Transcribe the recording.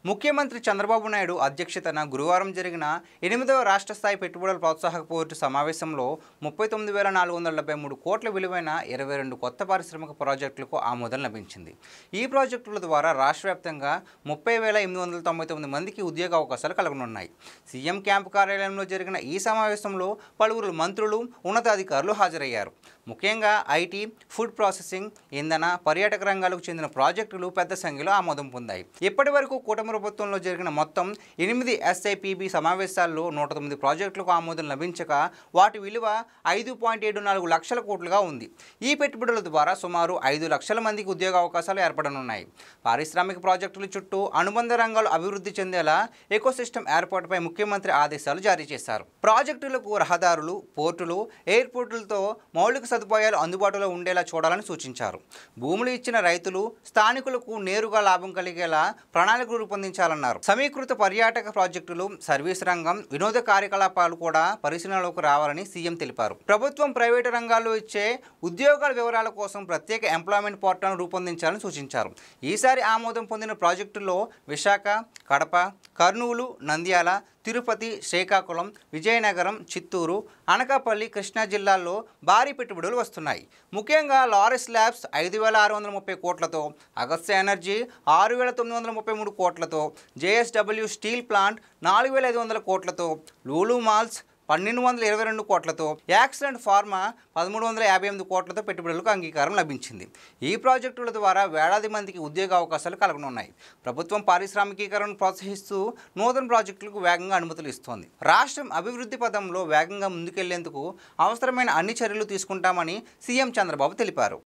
ముఖ్యమంత్రి చంద్రబాబు నాయుడు అధ్యక్షతన గురువారం జరిగిన 8వ రాష్ట్ర స్థాయి పెట్టుబడుల ప్రోత్సాహక బోర్డు సమావేశంలో 39,473 కోట్ల విలువైన 22 కొత్త పారిశ్రామిక ప్రాజెక్టులకు ఆమోదం లభించింది. ఈ ప్రాజెక్టుల ద్వారా రాష్ట్ర వ్యాప్తంగా 30,899 మందికి ఉద్యోగ అవకాశాలు కలగనున్నాయి. సీఎం క్యాంపు కార్యాలయంలో జరిగిన ఈ సమావేశంలో పలువురు మంత్రులు, ఉన్నతాధికారులు హాజరయ్యారు. ముఖ్యంగా ఐటీ, ఫుడ్ ప్రాసెసింగ్, ఇంధన, పర్యాటక రంగాలకు చెందిన ప్రాజెక్టులు పెద్ద సంఖ్యలో ఆమోదం పొందాయి. ఇప్పటి వరకు కూటమి ప్రభుత్వంలో జరిగిన మొత్తం 8 ఎస్ఐపిబి సమావేశాల్లో 109 ప్రాజెక్టులకు ఆమోదం లభించగా వాటి విలువ 5.74 లక్షల కోట్లుగా ఉంది. ఈ పెట్టుబడుల ద్వారా సుమారు 5 లక్షల మందికి ఉద్యోగ అవకాశాలు ఏర్పడనున్నాయి. పారిశ్రామిక ప్రాజెక్టుల చుట్టూ అనుబంధ రంగాలు అభివృద్ధి చెందేలా ఎకోసిస్టమ్ ఏర్పాటుపై ముఖ్యమంత్రి ఆదేశాలు జారీ చేశారు. ప్రాజెక్టులకు రహదారులు, పోర్టులు, ఎయిర్పోర్టులతో మౌలిక సదుపాయాలు అందుబాటులో ఉండేలా చూడాలని సూచించారు. భూములు ఇచ్చిన రైతులు, స్థానికులకు నేరుగా లాభం కలిగేలా ప్రణాళికలు రూపొందించాలన్నారు. సమీకృత పర్యాటక ప్రాజెక్టులు, సర్వీస్ రంగం, వినోద కార్యకలాపాలు కూడా పరిశీలనలోకి రావాలని సీఎం తెలిపారు. ప్రభుత్వం, ప్రైవేటు రంగాల్లో ఇచ్చే ఉద్యోగాల వివరాల కోసం ప్రత్యేక ఎంప్లాయ్మెంట్ పోర్టల్ను రూపొందించాలని సూచించారు. ఈసారి ఆమోదం పొందిన ప్రాజెక్టుల్లో విశాఖ, కడప, కర్నూలు, నంద్యాల, తిరుపతి, శ్రీకాకుళం, విజయనగరం, చిత్తూరు, అనకాపల్లి, కృష్ణా జిల్లాల్లో భారీ పెట్టుబడులు వస్తున్నాయి. ముఖ్యంగా లారెస్ ల్యాబ్స్ 5,630 కోట్లతో, అగస్త్య ఎనర్జీ 6,933 కోట్లతో, జేఎస్డబ్ల్యూ స్టీల్ ప్లాంట్ 4,500 కోట్లతో, లూలు మాల్స్ 1,222 కోట్లతో, యాక్సిడెంట్ ఫార్మా 1,358 కోట్లతో పెట్టుబడులకు అంగీకారం లభించింది. ఈ ప్రాజెక్టుల ద్వారా వేలాది మందికి ఉద్యోగ అవకాశాలు కలగనున్నాయి. ప్రభుత్వం పారిశ్రామికీకరణను ప్రోత్సహిస్తూ నూతన ప్రాజెక్టులకు వేగంగా అనుమతులు ఇస్తోంది. రాష్ట్రం అభివృద్ధి పథంలో వేగంగా ముందుకెళ్లేందుకు అవసరమైన అన్ని చర్యలు తీసుకుంటామని సీఎం చంద్రబాబు తెలిపారు.